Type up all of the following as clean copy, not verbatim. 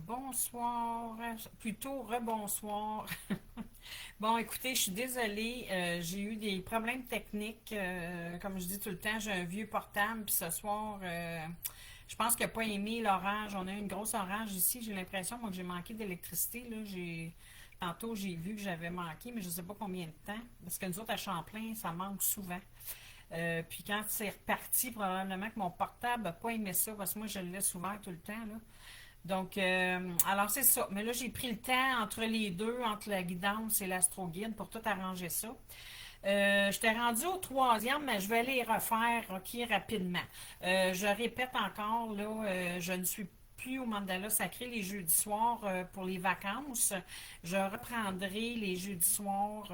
Bonsoir, plutôt rebonsoir. Bon, écoutez, je suis désolée, j'ai eu des problèmes techniques. Comme je dis tout le temps, j'ai un vieux portable, puis ce soir, je pense qu'il n'a pas aimé l'orage. On a eu une grosse orage ici. J'ai l'impression, moi, que j'ai manqué d'électricité. Là, tantôt, j'ai vu que j'avais manqué, mais je ne sais pas combien de temps. Parce que nous autres, à Champlain, ça manque souvent. Puis quand c'est reparti, probablement que mon portable n'a pas aimé ça, parce que moi, je le laisse ouvert tout le temps, là. Donc, alors c'est ça. Mais là, j'ai pris le temps entre les deux, entre la guidance et l'astroguide, pour tout arranger ça. Je t'ai rendu au troisième, mais je vais les refaire, OK, rapidement. Je répète encore, là, je ne suis plus au mandala sacré les jeudis soirs pour les vacances. Je reprendrai les jeudis soirs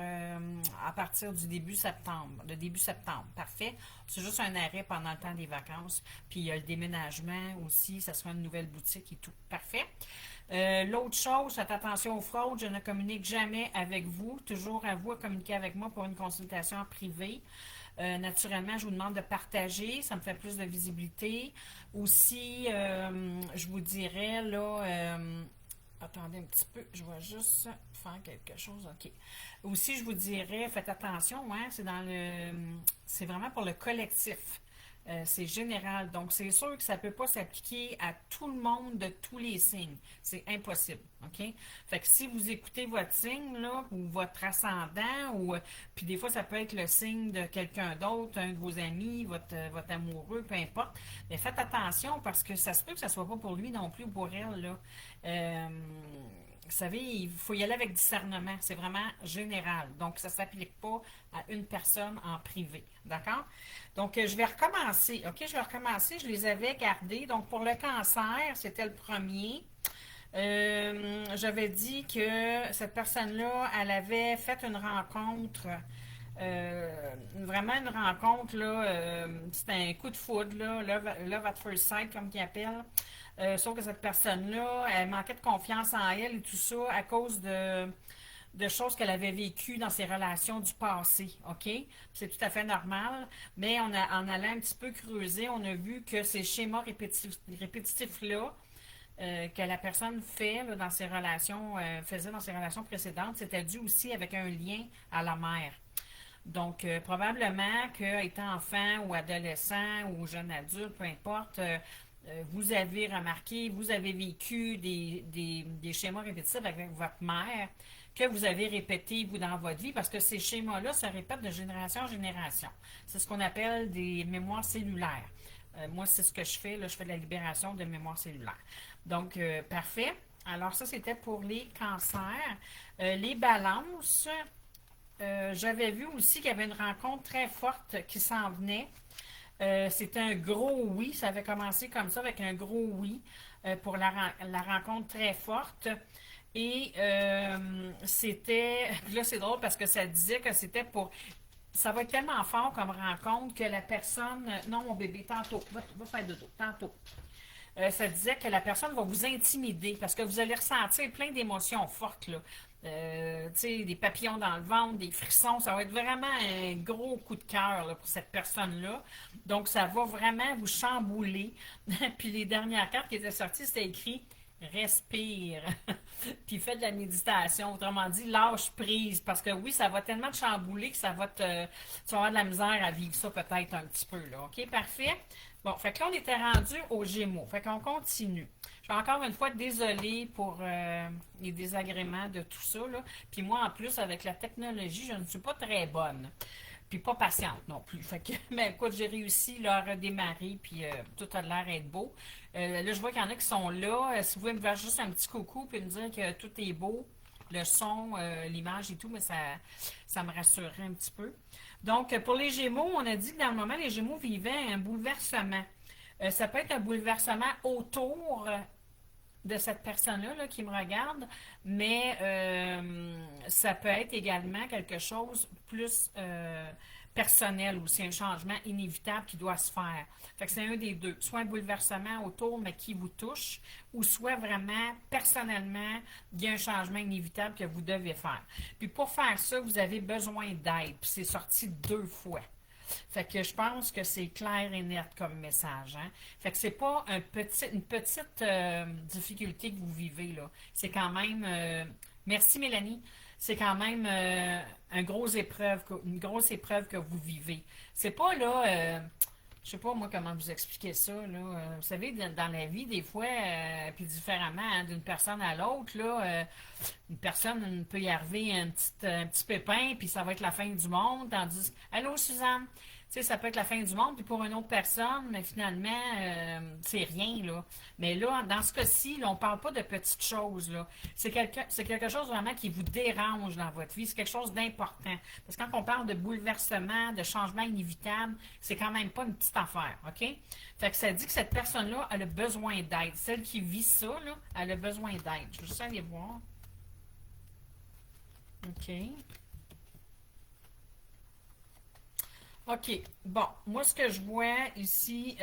à partir du début septembre. Le début septembre, parfait. C'est juste un arrêt pendant le temps des vacances. Puis il y a le déménagement aussi, ça sera une nouvelle boutique et tout. Parfait. L'autre chose, faites attention aux fraudes. Je ne communique jamais avec vous. Toujours à vous à communiquer avec moi pour une consultation en privé. Naturellement, je vous demande de partager. Ça me fait plus de visibilité. Aussi, je vous dirais, là, attendez un petit peu, je vais juste faire quelque chose. OK. Aussi, je vous dirais, faites attention, hein, c'est vraiment pour le collectif. C'est général. Donc, c'est sûr que ça ne peut pas s'appliquer à tout le monde de tous les signes. C'est impossible. OK? Fait que si vous écoutez votre signe, là, ou votre ascendant, ou puis des fois, ça peut être le signe de quelqu'un d'autre, un de vos amis, votre amoureux, peu importe. Mais faites attention parce que ça se peut que ça ne soit pas pour lui non plus ou pour elle, là. Vous savez, il faut y aller avec discernement. C'est vraiment général. Donc, ça ne s'applique pas à une personne en privé. D'accord? Donc, je vais recommencer. OK? Je vais recommencer. Je les avais gardés. Donc, pour le cancer, c'était le premier. J'avais dit que cette personne-là, elle avait fait une rencontre, vraiment une rencontre, là, c'était un coup de foudre, là, love at first sight, comme ils appellent. Sauf que cette personne-là, elle manquait de confiance en elle et tout ça à cause de choses qu'elle avait vécues dans ses relations du passé, OK? C'est tout à fait normal, mais en allant un petit peu creuser, on a vu que ces schémas répétitifs-là, que la personne fait là, dans ses relations, faisait dans ses relations précédentes, c'était dû aussi avec un lien à la mère. Donc, probablement qu'étant enfant ou adolescent ou jeune adulte, peu importe, vous avez remarqué, vous avez vécu des schémas répétitifs avec votre mère que vous avez répété, vous, dans votre vie, parce que ces schémas-là se répètent de génération en génération. C'est ce qu'on appelle des mémoires cellulaires. Moi, c'est ce que je fais. Là, je fais de la libération de mémoire cellulaire. Donc, parfait. Alors, ça, c'était pour les cancers. Les balances, j'avais vu aussi qu'il y avait une rencontre très forte qui s'en venait. C'était un gros oui. Ça avait commencé comme ça, avec un gros oui pour la rencontre très forte. Et c'était, là c'est drôle parce que ça disait que c'était pour, ça va être tellement fort comme rencontre que la personne, non mon bébé, tantôt, va faire dodo, tantôt. Ça disait que la personne va vous intimider parce que vous allez ressentir plein d'émotions fortes, là. Tu sais, des papillons dans le ventre, des frissons, ça va être vraiment un gros coup de cœur là, pour cette personne-là. Donc, ça va vraiment vous chambouler. Puis les dernières cartes qui étaient sorties, c'était écrit respire, puis fais de la méditation. Autrement dit, lâche prise, parce que oui, ça va tellement te chambouler que ça va tu vas avoir de la misère à vivre ça peut-être un petit peu, là. OK, parfait? Bon, fait que là, on était rendu aux Gémeaux. Fait qu'on continue. Je suis encore une fois désolée pour les désagréments de tout ça, là. Puis moi, en plus, avec la technologie, je ne suis pas très bonne. Puis pas patiente non plus. Fait que, mais écoute, j'ai réussi là, à redémarrer, puis tout a l'air d'être beau. Là, je vois qu'il y en a qui sont là. Si vous pouvez me faire juste un petit coucou, puis me dire que tout est beau, le son, l'image et tout, mais ça me rassurerait un petit peu. Donc, pour les Gémeaux, on a dit que dans le moment, les Gémeaux vivaient un bouleversement. Ça peut être un bouleversement autour de cette personne-là là, qui me regarde, mais ça peut être également quelque chose plus personnel aussi, un changement inévitable qui doit se faire. Fait que c'est un des deux, soit un bouleversement autour, mais qui vous touche, ou soit vraiment, personnellement, il y a un changement inévitable que vous devez faire. Puis pour faire ça, vous avez besoin d'aide, puis c'est sorti deux fois. Fait que je pense que c'est clair et net comme message, hein. Fait que c'est pas une petite difficulté que vous vivez, là. C'est quand même... merci, Mélanie. C'est quand même une grosse épreuve que vous vivez. C'est pas, là... je sais pas moi comment vous expliquer ça là. Vous savez dans la vie des fois puis différemment hein, d'une personne à l'autre là, une personne peut y arriver un petit pépin puis ça va être la fin du monde tandis allô Suzanne, tu sais ça peut être la fin du monde puis pour une autre personne mais finalement c'est rien là. Mais là dans ce cas-ci là, on parle pas de petites choses là. C'est quelque chose vraiment qui vous dérange dans votre vie, c'est quelque chose d'important. Parce que quand on parle de bouleversement, de changement inévitable, c'est quand même pas une petite affaire, OK? Fait que ça dit que cette personne-là, elle a besoin d'aide. Celle qui vit ça, là, elle a besoin d'aide. Je veux juste aller voir. OK. OK. Bon, moi, ce que je vois ici,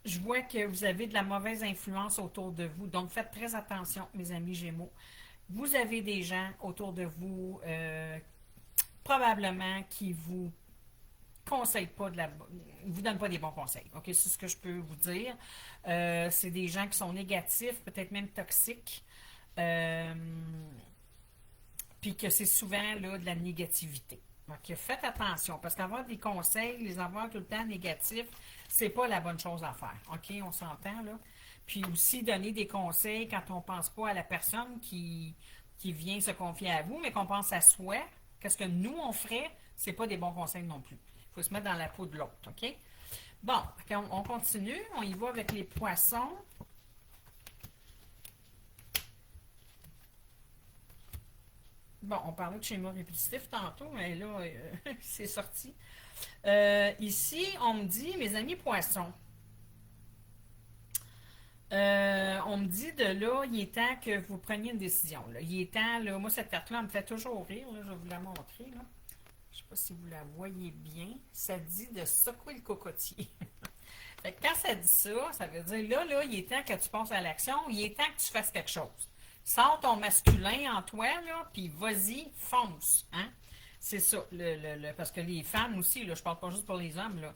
je vois que vous avez de la mauvaise influence autour de vous. Donc, faites très attention, mes amis Gémeaux. Vous avez des gens autour de vous, probablement, qui vous conseillent pas vous donnent pas des bons conseils. OK, c'est ce que je peux vous dire. C'est des gens qui sont négatifs, peut-être même toxiques. Euh, Puis que c'est souvent là, de la négativité. Donc, faites attention, parce qu'avoir des conseils, les avoir tout le temps négatifs, c'est pas la bonne chose à faire. OK, on s'entend là. Puis aussi donner des conseils quand on pense pas à la personne qui vient se confier à vous, mais qu'on pense à soi. Qu'est-ce que nous on ferait, c'est pas des bons conseils non plus. Il faut se mettre dans la peau de l'autre, OK? Bon, on continue, on y va avec les poissons. Bon, on parlait de schéma répétitif tantôt, mais là, c'est sorti. Ici, on me dit, mes amis poissons, on me dit de là, il est temps que vous preniez une décision. Là. Il est temps, là, moi, cette carte-là, elle me fait toujours rire. Là, je vais vous la montrer. Là. Je ne sais pas si vous la voyez bien. Ça dit de secouer le cocotier. Fait que quand ça dit ça, ça veut dire là, il est temps que tu passes à l'action, il est temps que tu fasses quelque chose. Sors ton masculin en toi, là, puis vas-y, fonce. Hein? C'est ça. Parce que les femmes aussi, là, je parle pas juste pour les hommes, là.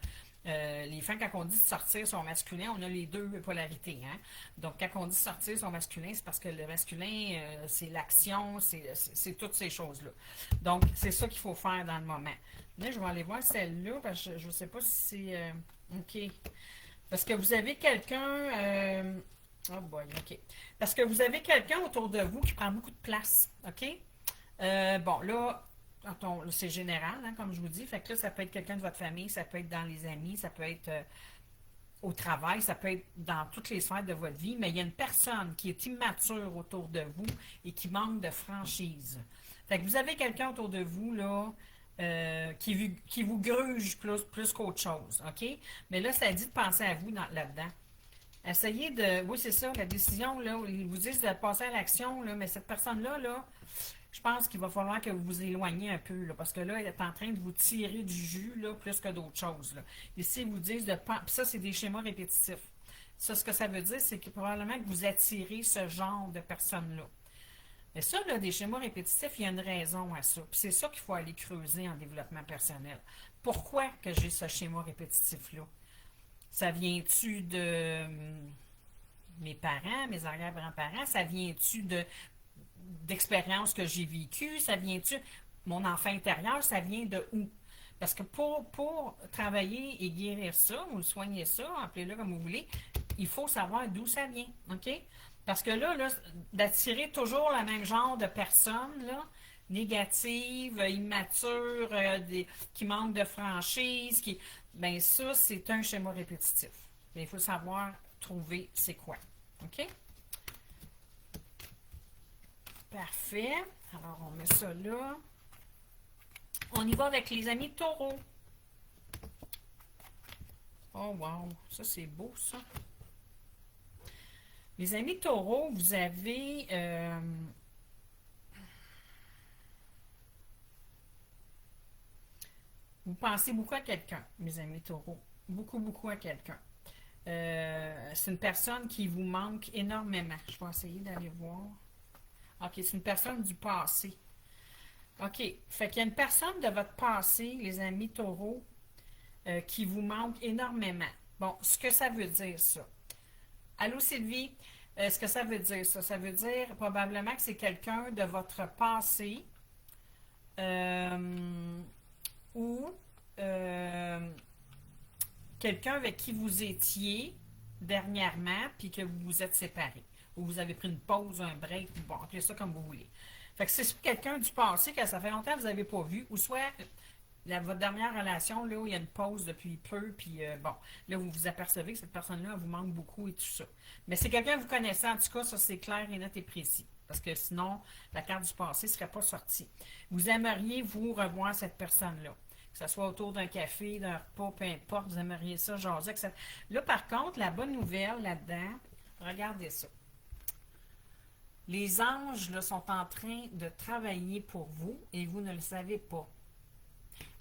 Les femmes, quand on dit de sortir son masculin, on a les deux polarités. Hein? Donc, quand on dit sortir son masculin, c'est parce que le masculin, c'est l'action, c'est toutes ces choses-là. Donc, c'est ça qu'il faut faire dans le moment. Là, je vais aller voir celle-là, parce que je ne sais pas si c'est... OK. Parce que vous avez quelqu'un... oh boy, OK. Parce que vous avez quelqu'un autour de vous qui prend beaucoup de place. OK? Bon, là, c'est général, hein, comme je vous dis. Fait que là, ça peut être quelqu'un de votre famille, ça peut être dans les amis, ça peut être au travail, ça peut être dans toutes les sphères de votre vie, mais il y a une personne qui est immature autour de vous et qui manque de franchise. Fait que vous avez quelqu'un autour de vous, là, qui vous gruge plus qu'autre chose, OK? Mais là, ça dit de penser à vous là-dedans. Essayez de... Oui, c'est ça, la décision, là, ils vous disent de passer à l'action, là, mais cette personne-là, là, je pense qu'il va falloir que vous vous éloigniez un peu, là, parce que là, elle est en train de vous tirer du jus, là, plus que d'autres choses, là. Ici, ils vous disent de... Puis ça, c'est des schémas répétitifs. Ça, ce que ça veut dire, c'est que probablement que vous attirez ce genre de personnes-là. Mais ça, là, des schémas répétitifs, il y a une raison à ça. Puis c'est ça qu'il faut aller creuser en développement personnel. Pourquoi que j'ai ce schéma répétitif-là? Ça vient-tu de mes parents, mes arrière-grands-parents? Ça vient-tu d'expériences que j'ai vécues? Ça vient-tu... Mon enfant intérieur, ça vient de où? Parce que pour travailler et guérir ça, ou soigner ça, appelez-le comme vous voulez, il faut savoir d'où ça vient. OK? Parce que là d'attirer toujours le même genre de personnes, là, négatives, immatures, qui manquent de franchise, ben ça, c'est un schéma répétitif. Mais il faut savoir trouver c'est quoi. OK? Parfait. Alors, on met ça là. On y va avec les amis taureaux. Oh, wow. Ça, c'est beau, ça. Les amis taureaux, vous avez... vous pensez beaucoup à quelqu'un, mes amis taureaux. Beaucoup, beaucoup à quelqu'un. C'est une personne qui vous manque énormément. Je vais essayer d'aller voir. OK, c'est une personne du passé. OK. Fait qu'il y a une personne de votre passé, les amis taureaux, qui vous manque énormément. Bon, ce que ça veut dire, ça. Allô, Sylvie? Ce que ça veut dire, ça? Ça veut dire probablement que c'est quelqu'un de votre passé euh, ou euh, quelqu'un avec qui vous étiez dernièrement puis que vous vous êtes séparés. Ou vous avez pris une pause, un break, bon, appelez ça comme vous voulez. Fait que c'est soit quelqu'un du passé que ça fait longtemps que vous n'avez pas vu, ou soit votre dernière relation, là, où il y a une pause depuis peu, puis bon, là, vous vous apercevez que cette personne-là vous manque beaucoup et tout ça. Mais c'est quelqu'un que vous connaissez, en tout cas, ça c'est clair et net et précis. Parce que sinon, la carte du passé ne serait pas sortie. Vous aimeriez, vous, revoir cette personne-là. Que ce soit autour d'un café, d'un repas, peu importe, vous aimeriez ça, jaser. Là, par contre, la bonne nouvelle là-dedans, regardez ça. Les anges là, sont en train de travailler pour vous et vous ne le savez pas.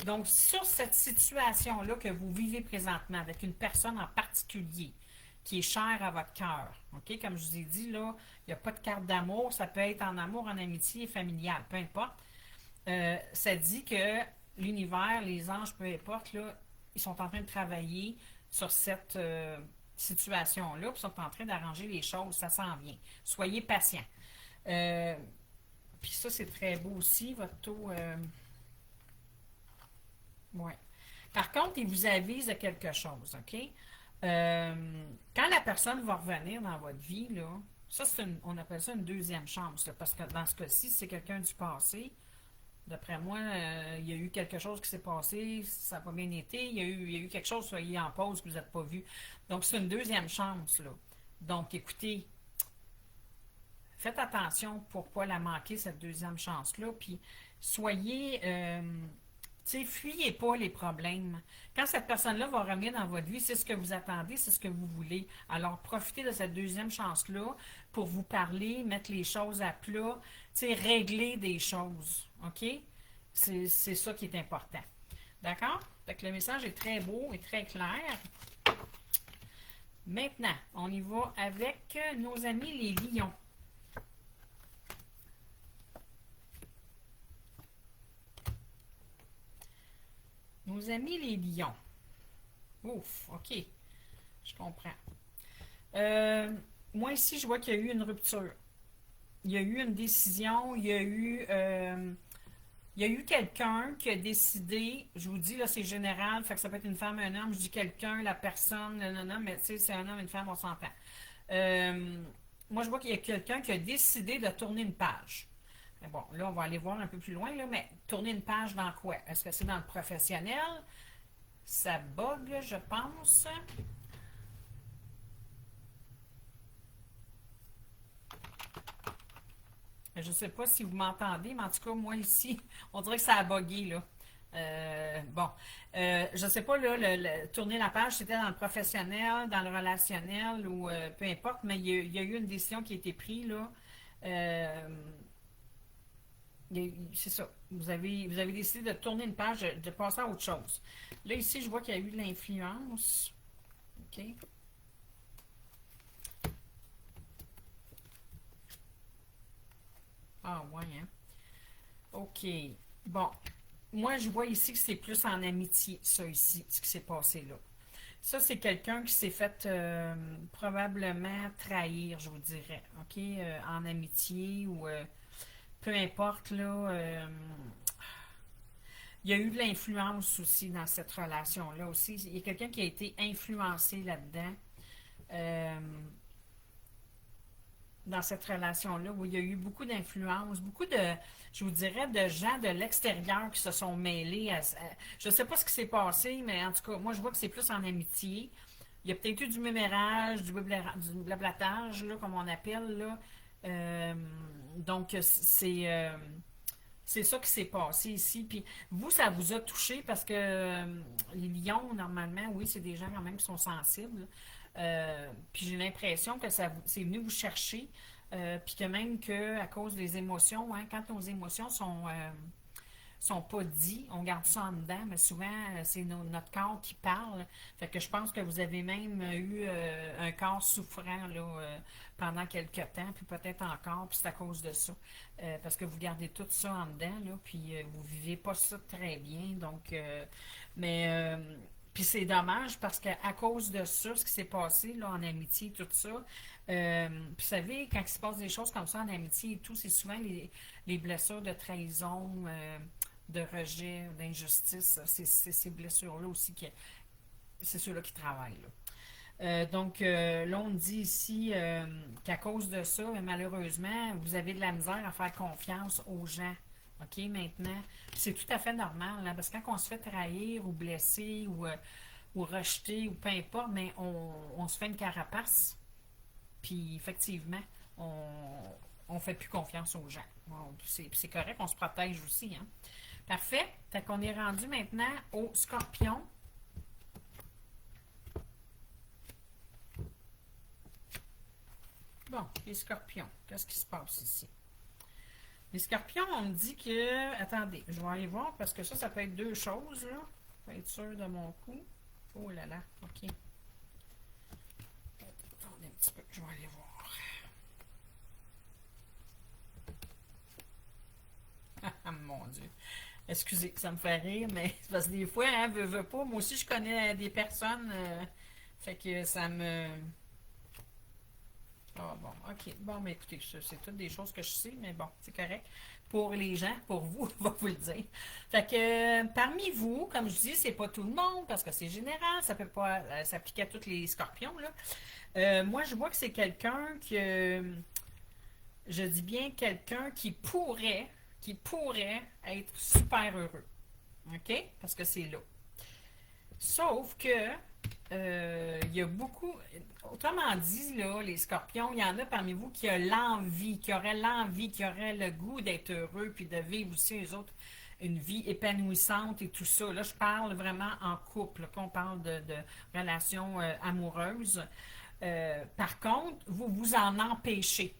Donc, sur cette situation-là que vous vivez présentement avec une personne en particulier qui est chère à votre cœur, OK? Comme je vous ai dit, là, il n'y a pas de carte d'amour. Ça peut être en amour, en amitié, familial, peu importe. Ça dit que l'univers, les anges, peu importe, là, ils sont en train de travailler sur cette situation-là, puis sont en train d'arranger les choses. Ça s'en vient. Soyez patient. Euh, puis ça, c'est très beau aussi, votre taux. Ouais. Par contre, il vous avise de quelque chose, OK? Quand la personne va revenir dans votre vie, là, ça, on appelle ça une deuxième chance, là, parce que dans ce cas-ci, c'est quelqu'un du passé. D'après moi, il y a eu quelque chose qui s'est passé, ça n'a pas bien été, il y a eu quelque chose, soyez en pause, que vous n'êtes pas vu. Donc, c'est une deuxième chance, là. Donc, écoutez, faites attention pour ne pas la manquer, cette deuxième chance-là, puis soyez, tu sais, fuyez pas les problèmes. Quand cette personne-là va revenir dans votre vie, c'est ce que vous attendez, c'est ce que vous voulez. Alors, profitez de cette deuxième chance-là pour vous parler, mettre les choses à plat, tu sais, régler des choses. OK? C'est ça qui est important. D'accord? Fait que le message est très beau et très clair. Maintenant, on y va avec nos amis les lions. Nos amis les lions. Ouf, OK. Je comprends. Euh, Moi, ici, je vois qu'il y a eu une rupture. Il y a eu une décision, il y a eu quelqu'un qui a décidé, je vous dis, là, c'est général, fait que ça peut être une femme, un homme, je dis quelqu'un, la personne, non, non, mais tu sais, c'est un homme, une femme, on s'entend. Euh, Moi, je vois qu'il y a quelqu'un qui a décidé de tourner une page. Mais bon, là, on va aller voir un peu plus loin, là, mais tourner une page dans quoi? Est-ce que c'est dans le professionnel? Ça bug, je pense. Je ne sais pas si vous m'entendez, mais en tout cas, moi ici, on dirait que ça a bugué, là. Bon, je ne sais pas, là, tourner la page, c'était dans le professionnel, dans le relationnel ou peu importe, mais il y a eu une décision qui a été prise, là. Euh, c'est ça. Vous avez décidé de tourner une page, de passer à autre chose. Là, ici, je vois qu'il y a eu de l'influence. OK? Ah, ouais, hein? OK. Bon, moi, je vois ici que c'est plus en amitié, ça ici, ce qui s'est passé là. Ça, c'est quelqu'un qui s'est fait probablement trahir, je vous dirais, OK? En amitié ou peu importe, là. Il y a eu de l'influence aussi dans cette relation-là aussi. Il y a quelqu'un qui a été influencé là-dedans. euh, dans cette relation-là, où il y a eu beaucoup d'influence, beaucoup de, je vous dirais, de gens de l'extérieur qui se sont mêlés je ne sais pas ce qui s'est passé, mais en tout cas, moi, je vois que c'est plus en amitié. Il y a peut-être eu du mémérage, du blablatage, là, comme on appelle, là. Euh, donc, c'est ça qui s'est passé ici. Puis vous, ça vous a touché parce que les lions, normalement, oui, c'est des gens quand même qui sont sensibles. Puis j'ai l'impression que c'est venu vous chercher. Puis que même que à cause des émotions, hein, quand nos émotions sont pas dits, on garde ça en dedans, mais souvent, c'est notre corps qui parle. Fait que je pense que vous avez même eu un corps souffrant là, pendant quelques temps, puis peut-être encore, puis c'est à cause de ça. Parce que vous gardez tout ça en dedans, là, puis vous vivez pas ça très bien. Donc, mais puis c'est dommage parce qu'à cause de ça, ce qui s'est passé là, en amitié, tout ça, puis vous savez, quand il se passe des choses comme ça en amitié et tout, c'est souvent les blessures de trahison, de rejet, d'injustice. C'est ces blessures-là aussi qui, c'est ceux-là qui travaillent. Là. Là, on dit ici qu'à cause de ça, malheureusement, vous avez de la misère à faire confiance aux gens. OK, maintenant, c'est tout à fait normal, là, parce que quand on se fait trahir ou blesser ou rejeter ou peu importe, mais on se fait une carapace. Puis effectivement, on fait plus confiance aux gens. Bon, c'est correct, on se protège aussi. Hein? Parfait. Fait qu'on est rendu maintenant au scorpion. Bon, les scorpions, qu'est-ce qui se passe ici? Les scorpions, on me dit que... Attendez, je vais aller voir parce que ça peut être deux choses, là. Pour être sûr de mon coup. Oh là là, OK. Attendez un petit peu, je vais aller voir. Ah, mon Dieu. Excusez, ça me fait rire, mais c'est parce que des fois, hein, veux pas. Moi aussi, je connais des personnes, fait que ça me... Ah bon, ok. Bon, mais écoutez, c'est toutes des choses que je sais, mais bon, c'est correct. Pour les gens, pour vous, on va vous le dire. Fait que parmi vous, comme je dis, c'est pas tout le monde, parce que c'est général, ça peut pas s'appliquer à tous les scorpions, là. Moi, je vois que c'est quelqu'un que, je dis bien quelqu'un qui pourrait être super heureux. OK? Parce que c'est là. Sauf que il y a beaucoup, autrement dit, là, les scorpions, il y en a parmi vous qui a l'envie, qui aurait l'envie, qui aurait le goût d'être heureux, puis de vivre aussi, les autres, une vie épanouissante et tout ça. Là, je parle vraiment en couple, là, qu'on parle de relations amoureuses. Par contre, vous vous en empêchez.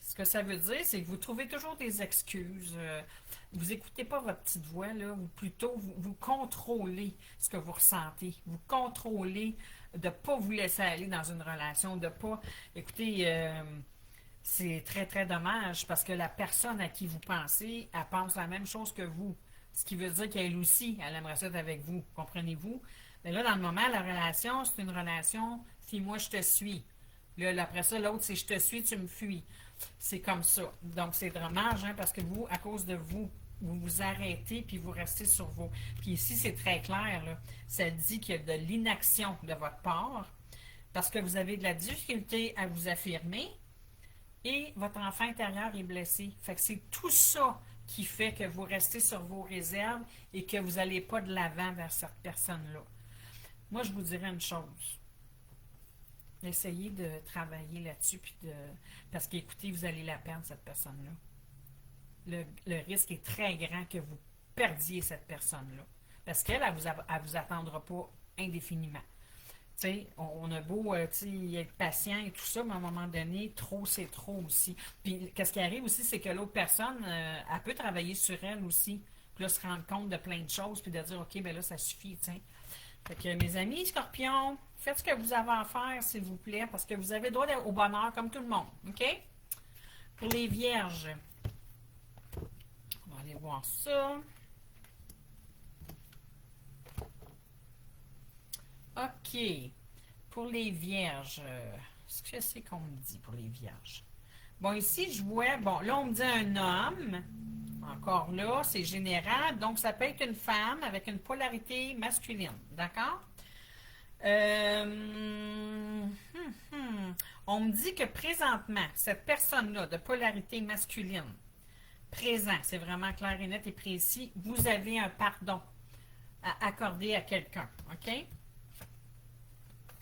Ce que ça veut dire, c'est que vous trouvez toujours des excuses. Vous n'écoutez pas votre petite voix, là, ou plutôt vous contrôlez ce que vous ressentez. Vous contrôlez de ne pas vous laisser aller dans une relation, de ne pas... Écoutez, c'est très, très dommage parce que la personne à qui vous pensez, elle pense la même chose que vous. Ce qui veut dire qu'elle aussi, elle aimerait ça être avec vous. Comprenez-vous? Mais là, dans le moment, la relation, c'est une relation, si moi je te suis. Là, après ça, l'autre, c'est je te suis, tu me fuis. C'est comme ça. Donc, c'est dommage, hein, parce que vous, à cause de vous, vous vous arrêtez puis vous restez sur vos. Puis ici, c'est très clair, là. Ça dit qu'il y a de l'inaction de votre part parce que vous avez de la difficulté à vous affirmer et votre enfant intérieur est blessé. Fait que c'est tout ça qui fait que vous restez sur vos réserves et que vous n'allez pas de l'avant vers cette personne-là. Moi, je vous dirais une chose. Essayez de travailler là-dessus, puis parce qu'écoutez, vous allez la perdre, cette personne-là. Le risque est très grand que vous perdiez cette personne-là. Parce qu'elle, elle vous attendra pas indéfiniment. Tu sais, on a beau être patient et tout ça, mais à un moment donné, trop, c'est trop aussi. Puis, qu'est-ce qui arrive aussi, c'est que l'autre personne, elle peut travailler sur elle aussi. Puis là, se rendre compte de plein de choses, puis de dire, OK, ben là, ça suffit, tu sais. Fait que, mes amis, scorpions, faites ce que vous avez à faire, s'il vous plaît, parce que vous avez droit au bonheur comme tout le monde. OK? Pour les vierges, on va aller voir ça. OK. Pour les vierges, ce que c'est qu'on me dit pour les vierges? Bon, ici, je vois, bon, là, on me dit un homme. Encore là, c'est général. Donc, ça peut être une femme avec une polarité masculine. D'accord? On me dit que présentement, cette personne-là de polarité masculine, présent, c'est vraiment clair et net et précis, vous avez un pardon à accorder à quelqu'un. OK?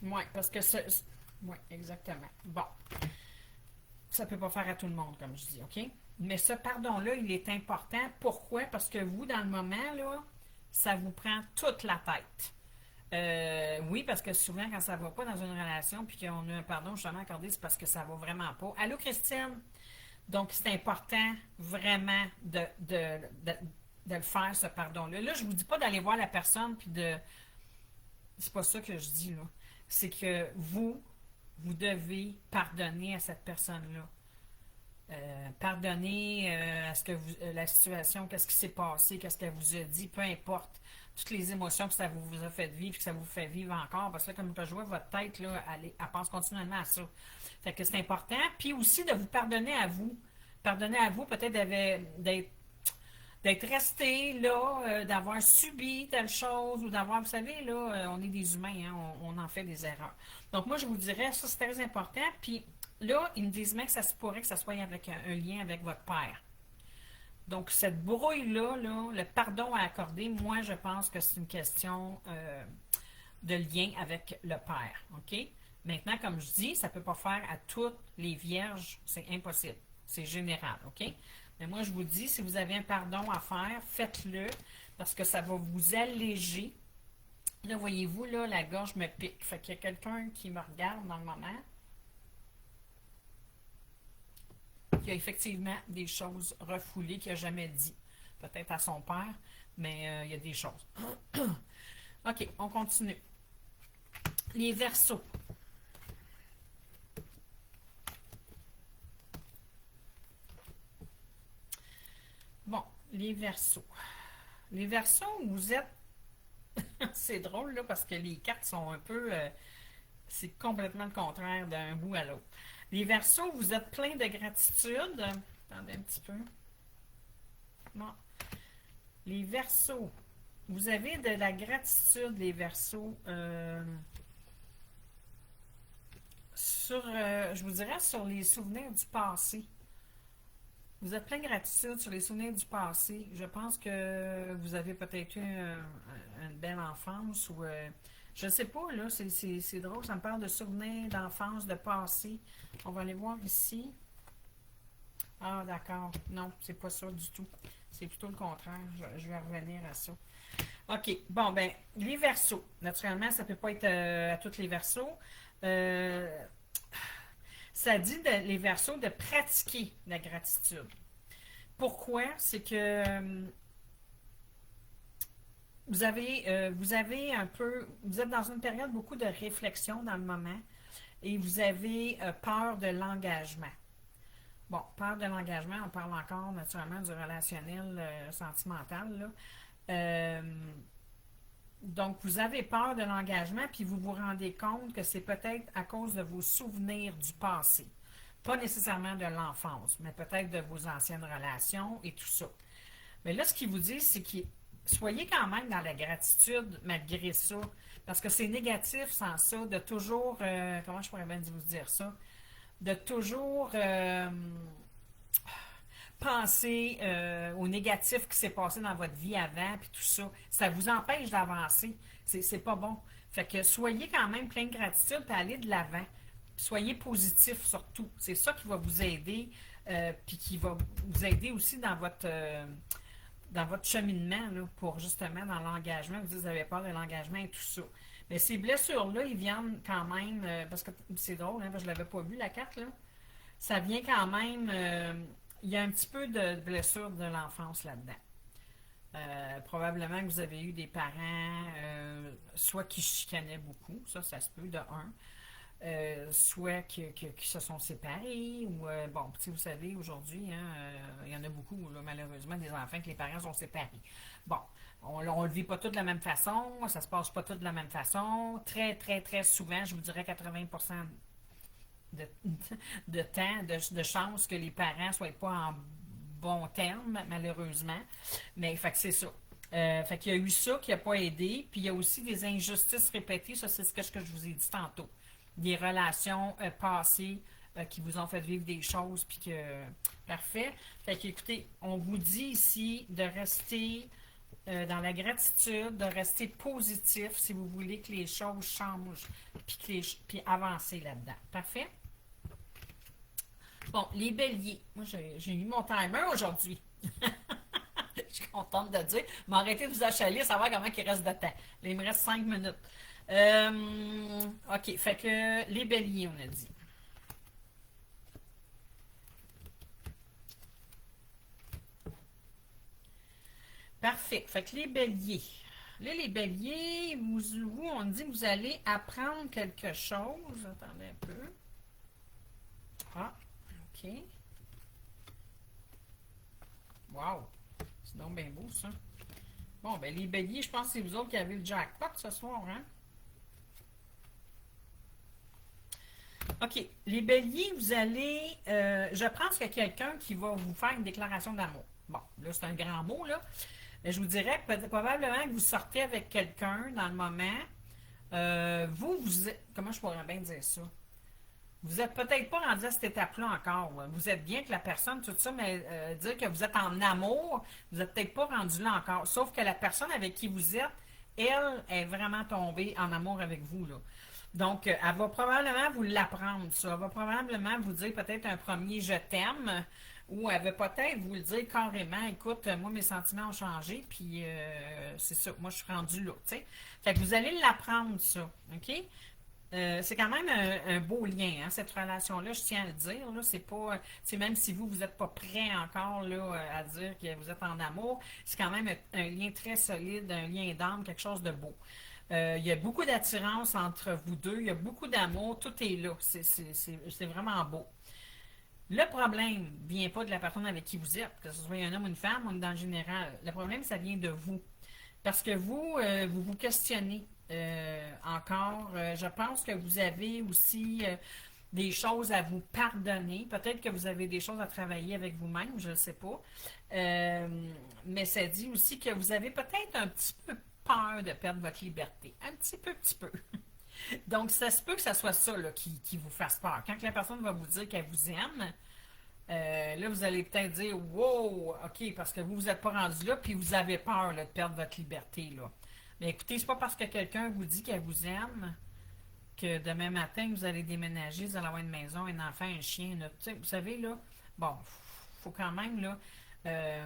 Oui, parce que oui, exactement. Bon. Ça ne peut pas faire à tout le monde, comme je dis, OK? Mais ce pardon-là, il est important. Pourquoi? Parce que vous, dans le moment, là, ça vous prend toute la tête. Oui, parce que souvent, quand ça ne va pas dans une relation, puis qu'on a un pardon justement accordé, c'est parce que ça ne va vraiment pas. Allô, Christine? Donc, c'est important vraiment de le faire, ce pardon-là. Là, je vous dis pas d'aller voir la personne puis de. C'est pas ça que je dis, là. C'est que vous devez pardonner à cette personne-là. Pardonner à ce que la situation, qu'est-ce qui s'est passé, qu'est-ce qu'elle vous a dit, peu importe. Toutes les émotions que ça vous a fait vivre, que ça vous fait vivre encore, parce que là, comme je vois, votre tête, là, elle pense continuellement à ça. Fait que c'est important. Puis aussi de vous pardonner à vous. Pardonner à vous, peut-être d'être resté là, d'avoir subi telle chose, ou d'avoir, vous savez, là, on est des humains, hein, on en fait des erreurs. Donc moi, je vous dirais, ça c'est très important. Puis là, ils me disent même que ça se pourrait que ça soit avec un lien avec votre père. Donc, cette brouille-là, là, le pardon à accorder, moi, je pense que c'est une question de lien avec le père. OK? Maintenant, comme je dis, ça ne peut pas faire à toutes les vierges. C'est impossible. C'est général. OK? Mais moi, je vous dis, si vous avez un pardon à faire, faites-le parce que ça va vous alléger. Là, voyez-vous, là, la gorge me pique. Fait qu'il y a quelqu'un qui me regarde dans le moment. Qui a effectivement des choses refoulées qu'il n'a jamais dit. Peut-être à son père, mais il y a des choses. OK, on continue. Les Verseaux. Bon, les Verseaux. Les Verseaux, vous êtes... c'est drôle, là, parce que les cartes sont un peu... c'est complètement le contraire d'un bout à l'autre. Les Verseaux, vous êtes plein de gratitude. Attendez un petit peu. Bon. Les Verseaux, vous avez de la gratitude, les Verseaux, sur, je vous dirais, sur les souvenirs du passé. Vous êtes plein de gratitude sur les souvenirs du passé. Je pense que vous avez peut-être eu une belle enfance ou je ne sais pas, là, c'est drôle, ça me parle de souvenirs d'enfance, de passé. On va aller voir ici. Ah, d'accord. Non, c'est pas ça du tout. C'est plutôt le contraire. Je vais revenir à ça. OK. Bon, ben, les versos. Naturellement, ça ne peut pas être à tous les versos. Euh, Ça dit, les versos, de pratiquer la gratitude. Pourquoi? C'est que vous avez un peu, vous êtes dans une période beaucoup de réflexion dans le moment et vous avez peur de l'engagement. Bon, peur de l'engagement, on parle encore naturellement du relationnel sentimental, là. Euh, donc, vous avez peur de l'engagement, puis vous vous rendez compte que c'est peut-être à cause de vos souvenirs du passé. Pas nécessairement de l'enfance, mais peut-être de vos anciennes relations et tout ça. Mais là, ce qu'il vous dit, c'est que soyez quand même dans la gratitude malgré ça, parce que c'est négatif sans ça, de toujours, comment je pourrais bien vous dire ça, de toujours penser au négatif qui s'est passé dans votre vie avant, puis tout ça. Ça vous empêche d'avancer. C'est pas bon. Fait que soyez quand même plein de gratitude, puis allez de l'avant. Soyez positif surtout. C'est ça qui va vous aider, puis qui va vous aider aussi dans votre cheminement, là, pour justement dans l'engagement. Vous avez peur de l'engagement et tout ça. Mais ces blessures-là, ils viennent quand même, parce que c'est drôle, hein, parce que je ne l'avais pas vu la carte, là. Ça vient quand même, il y a un petit peu de blessure de l'enfance là-dedans. Probablement que vous avez eu des parents, soit qui chicanaient beaucoup, ça se peut, de un, soit qui se sont séparés, ou, bon, vous savez, aujourd'hui, hein, il y en a beaucoup, là, malheureusement, des enfants que les parents sont séparés. Bon, on ne le vit pas tout de la même façon, ça se passe pas tout de la même façon. Très, très, très souvent, je vous dirais 80% de, de temps, de chances que les parents ne soient pas en bon terme, malheureusement. Mais fait que c'est ça. Fait qu'il y a eu ça qui n'a pas aidé. Puis il y a aussi des injustices répétées. Ça, c'est ce que je vous ai dit tantôt. Des relations passées qui vous ont fait vivre des choses. Puis que. Parfait. Fait qu'écoutez, on vous dit ici de rester dans la gratitude, de rester positif si vous voulez que les choses changent. Puis avancer là-dedans. Parfait? Bon, les béliers. Moi, j'ai eu mon timer aujourd'hui. Je suis contente de dire. M'arrêter de vous achaler, savoir comment il reste de temps. Là, il me reste 5 minutes. OK, fait que les béliers, on a dit. Parfait. Fait que les béliers. Là, les béliers, on dit que vous allez apprendre quelque chose. Attendez un peu. Ah, OK. Wow. C'est donc bien beau, ça. Bon, ben les béliers, je pense que c'est vous autres qui avez le jackpot ce soir, hein? OK. Les béliers, vous allez... je pense qu'il y a quelqu'un qui va vous faire une déclaration d'amour. Bon, là, c'est un grand mot, là. Mais je vous dirais probablement que vous sortez avec quelqu'un dans le moment. Comment je pourrais bien dire ça? Vous n'êtes peut-être pas rendu à cette étape-là encore. Vous êtes bien que la personne, tout ça, mais dire que vous êtes en amour, vous n'êtes peut-être pas rendu là encore. Sauf que la personne avec qui vous êtes, elle est vraiment tombée en amour avec vous, là. Donc, elle va probablement vous l'apprendre, ça. Elle va probablement vous dire peut-être un premier je t'aime, ou elle va peut-être vous le dire carrément, écoute, moi, mes sentiments ont changé, puis c'est ça, moi, je suis rendue là, tu sais. Fait que vous allez l'apprendre, ça, OK? C'est quand même un beau lien, hein, cette relation-là, je tiens à le dire. Là, c'est pas, c'est même si vous n'êtes pas prêt encore là, à dire que vous êtes en amour, c'est quand même un lien très solide, un lien d'âme, quelque chose de beau. Il y a beaucoup d'attirance entre vous deux, il y a beaucoup d'amour, tout est là. C'est vraiment beau. Le problème vient pas de la personne avec qui vous êtes, que ce soit un homme ou une femme, ou dans le général. Le problème, ça vient de vous. Parce que vous, vous vous questionnez encore. Je pense que vous avez aussi des choses à vous pardonner. Peut-être que vous avez des choses à travailler avec vous-même, je ne sais pas. Euh, mais ça dit aussi que vous avez peut-être un petit peu peur de perdre votre liberté. Un petit peu. Donc, ça se peut que ça soit ça là, qui vous fasse peur. Quand la personne va vous dire qu'elle vous aime, là, vous allez peut-être dire wow, OK, parce que vous n'êtes pas rendu là, puis vous avez peur là, de perdre votre liberté. Là. Mais écoutez, c'est pas parce que quelqu'un vous dit qu'elle vous aime que demain matin, vous allez déménager, vous allez avoir une maison, un enfant, un chien. Là. Vous savez, là, bon, faut quand même, là, euh,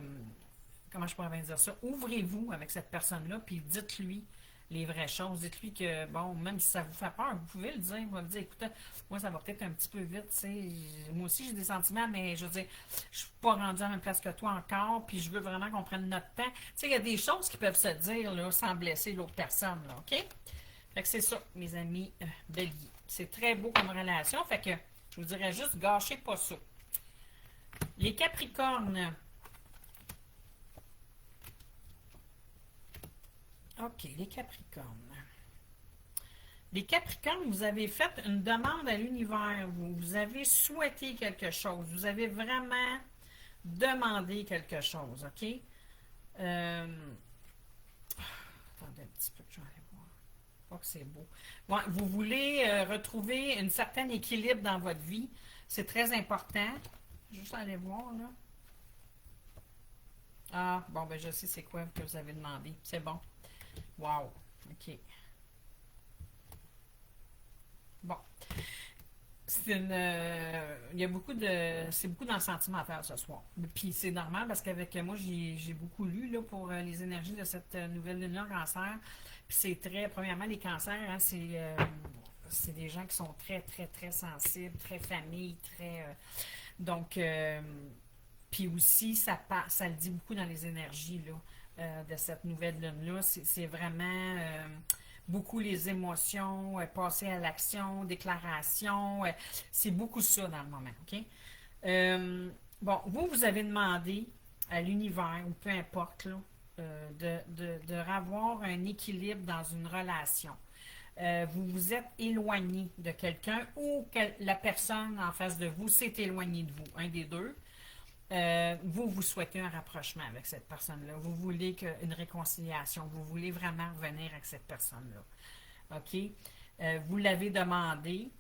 comment je pourrais bien dire ça, ouvrez-vous avec cette personne-là, puis dites-lui les vraies choses. Dites-lui que, bon, même si ça vous fait peur, vous pouvez le dire. Vous pouvez dire, écoutez, moi, ça va peut-être un petit peu vite, tu sais. Moi aussi, j'ai des sentiments, mais je veux dire, je suis pas rendue à la même place que toi encore, puis je veux vraiment qu'on prenne notre temps. Tu sais, il y a des choses qui peuvent se dire, là, sans blesser l'autre personne, là, OK? Fait que c'est ça, mes amis béliers. C'est très beau comme relation, fait que je vous dirais juste, gâchez pas ça. Les Capricornes. OK, les Capricornes. Les Capricornes, vous avez fait une demande à l'univers. Vous avez souhaité quelque chose. Vous avez vraiment demandé quelque chose, OK? Attendez un petit peu, je vais aller voir. Pas que c'est beau. Bon, vous voulez retrouver un certain équilibre dans votre vie. C'est très important. Juste aller voir, là. Ah, bon, ben je sais c'est quoi que vous avez demandé. C'est bon. Wow. OK. Bon. Il y a beaucoup de. C'est beaucoup dans le sentimental ce soir. Puis c'est normal parce qu'avec moi, j'ai beaucoup lu là, pour les énergies de cette nouvelle lune-là, cancer. Puis c'est très. Premièrement, les cancers, hein, c'est des gens qui sont très, très, très sensibles, très famille, très. Donc, puis aussi, ça le dit beaucoup dans les énergies là, de cette nouvelle lune-là. C'est vraiment beaucoup les émotions, passer à l'action, déclaration. C'est beaucoup ça dans le moment. OK? Bon, vous avez demandé à l'univers, ou peu importe, là, de avoir un équilibre dans une relation. Vous vous êtes éloigné de quelqu'un ou la personne en face de vous s'est éloignée de vous, un des deux. Vous souhaitez un rapprochement avec cette personne-là. Vous voulez une réconciliation. Vous voulez vraiment revenir avec cette personne-là. OK? Vous l'avez demandé.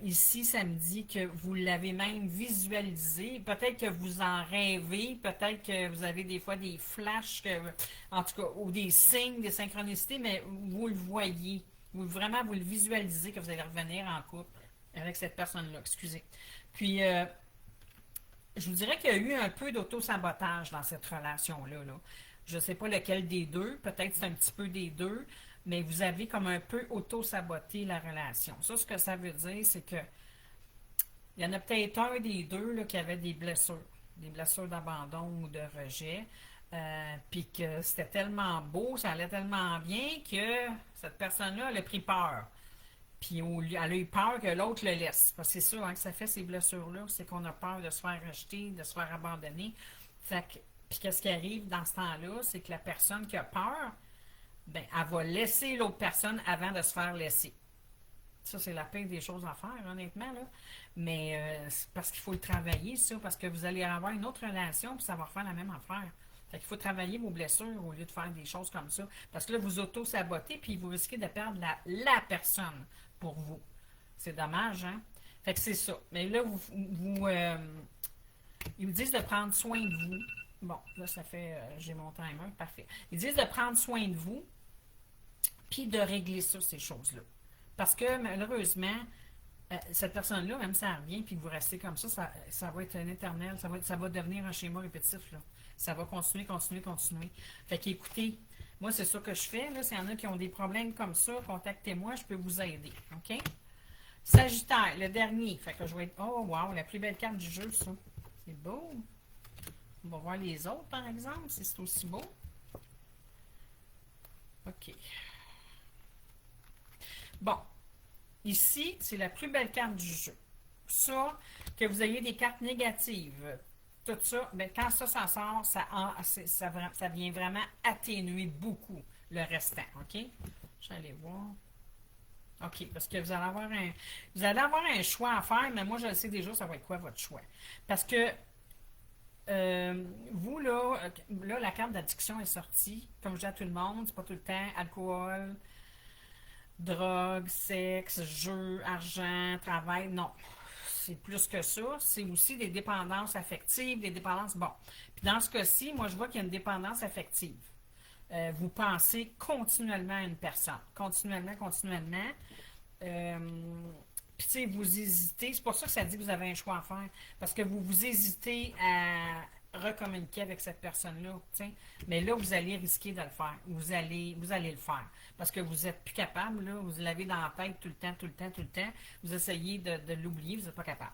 Ici, ça me dit que vous l'avez même visualisé. Peut-être que vous en rêvez. Peut-être que vous avez des fois des flashs, en tout cas, ou des signes, des synchronicités, mais vous le voyez. Vraiment, vous le visualisez que vous allez revenir en couple avec cette personne-là. Excusez. Puis, je vous dirais qu'il y a eu un peu d'auto-sabotage dans cette relation-là. Là. Je ne sais pas lequel des deux, peut-être c'est un petit peu des deux, mais vous avez comme un peu auto-saboté la relation. Ça, ce que ça veut dire, c'est que il y en a peut-être un des deux là, qui avait des blessures d'abandon ou de rejet. Puis que c'était tellement beau, ça allait tellement bien que cette personne-là, elle a pris peur. Puis elle a eu peur que l'autre le laisse. Parce que c'est ça hein, que ça fait ces blessures-là, c'est qu'on a peur de se faire rejeter, de se faire abandonner. Fait que, puis qu'est-ce qui arrive dans ce temps-là, c'est que la personne qui a peur, ben, elle va laisser l'autre personne avant de se faire laisser. Ça, c'est la pire des choses à faire, honnêtement, là. Mais c'est parce qu'il faut le travailler, ça, parce que vous allez avoir une autre relation, puis ça va refaire la même affaire. Fait qu'il faut travailler vos blessures au lieu de faire des choses comme ça. Parce que là, vous auto-sabotez, puis vous risquez de perdre la personne pour vous. C'est dommage, hein? Fait que c'est ça. Mais là, ils me disent de prendre soin de vous. Bon, là, ça fait, j'ai mon timer, parfait. Ils disent de prendre soin de vous, puis de régler ça, ces choses-là. Parce que malheureusement, cette personne-là, même si ça revient, puis que vous restez comme ça va être un éternel, ça va devenir un schéma répétitif, là. Ça va continuer, continuer, continuer. Fait qu'écoutez, moi, c'est ça que je fais, là. S'il y en a qui ont des problèmes comme ça, contactez-moi, je peux vous aider, OK? Sagittaire, le dernier. Fait que je vais être... Oh, wow, la plus belle carte du jeu, ça. C'est beau. On va voir les autres, par exemple, si c'est aussi beau. OK. Bon, ici, c'est la plus belle carte du jeu. Ça, que vous ayez des cartes négatives, tout ça, ben, quand ça sort, ça vient vraiment atténuer beaucoup le restant, OK? Je vais aller voir. OK, parce que vous allez avoir un choix à faire, mais moi, je le sais déjà, ça va être quoi votre choix. Parce que vous, là, la carte d'addiction est sortie. Comme je dis à tout le monde, c'est pas tout le temps alcool, drogue, sexe, jeu, argent, travail. Non. C'est plus que ça. C'est aussi des dépendances affectives, des dépendances. Bon. Puis dans ce cas-ci, moi, je vois qu'il y a une dépendance affective. Vous pensez continuellement à une personne. Continuellement, continuellement. Euh, Puis, tu sais, vous hésitez. C'est pour ça que ça dit que vous avez un choix à faire. Parce que vous hésitez à recommuniquer avec cette personne-là. T'sais. Mais là, vous allez risquer de le faire. Vous allez le faire. Parce que vous n'êtes plus capable, là. Vous l'avez dans la tête tout le temps, tout le temps, tout le temps. Vous essayez de l'oublier, vous n'êtes pas capable.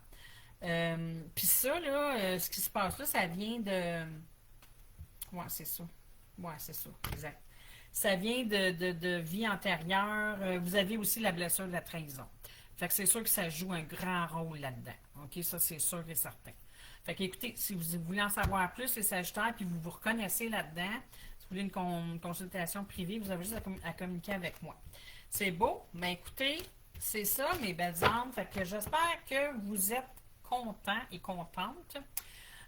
Puis ça, là, ce qui se passe là, ça vient de. Ouais, c'est ça. Ouais, c'est ça. Exact. Ça vient de vie antérieure. Vous avez aussi la blessure de la trahison. Fait que c'est sûr que ça joue un grand rôle là-dedans. OK, ça c'est sûr et certain. Fait que écoutez, si vous voulez en savoir plus, les Sagittaires, puis vous vous reconnaissez là-dedans, si vous voulez une consultation privée, vous avez juste à communiquer avec moi. C'est beau, mais écoutez, c'est ça, mes belles âmes. Fait que j'espère que vous êtes contents et contentes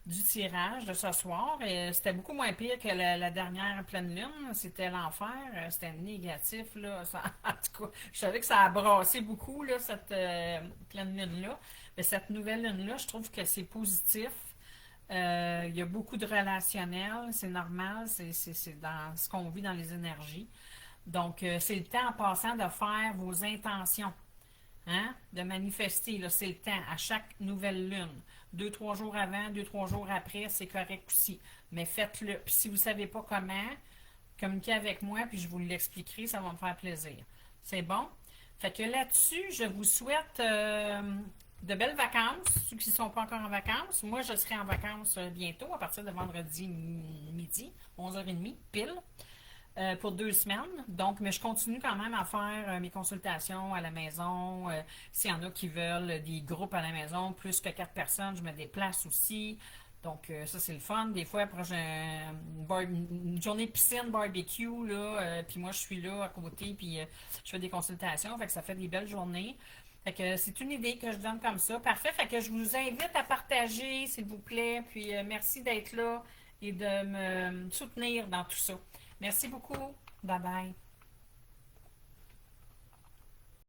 du tirage de ce soir. Et c'était beaucoup moins pire que la dernière pleine lune. C'était l'enfer. C'était négatif. Là. Ça, en tout cas, je savais que ça a brassé beaucoup, là, cette pleine lune-là. Mais cette nouvelle lune-là, je trouve que c'est positif. Il y a beaucoup de relationnel. C'est normal. C'est dans ce qu'on vit dans les énergies. Donc, c'est le temps en passant de faire vos intentions. Hein? De manifester, là, c'est le temps, à chaque nouvelle lune. 2, 3 jours avant, 2, 3 jours après, c'est correct aussi. Mais faites-le. Puis si vous ne savez pas comment, communiquez avec moi, puis je vous l'expliquerai, ça va me faire plaisir. C'est bon? Fait que là-dessus, je vous souhaite de belles vacances, ceux qui ne sont pas encore en vacances. Moi, je serai en vacances bientôt, à partir de vendredi midi, 11h30, pile. Pour 2 semaines. Donc, mais je continue quand même à faire mes consultations à la maison. S'il y en a qui veulent des groupes à la maison, plus que 4 personnes, je me déplace aussi. Donc, ça, c'est le fun. Des fois, après, j'ai une journée piscine, barbecue, là, puis moi, je suis là à côté, puis je fais des consultations. Fait que ça fait des belles journées. Fait que c'est une idée que je donne comme ça. Parfait. Fait que je vous invite à partager, s'il vous plaît. Puis, merci d'être là et de me soutenir dans tout ça. Merci beaucoup. Bye bye.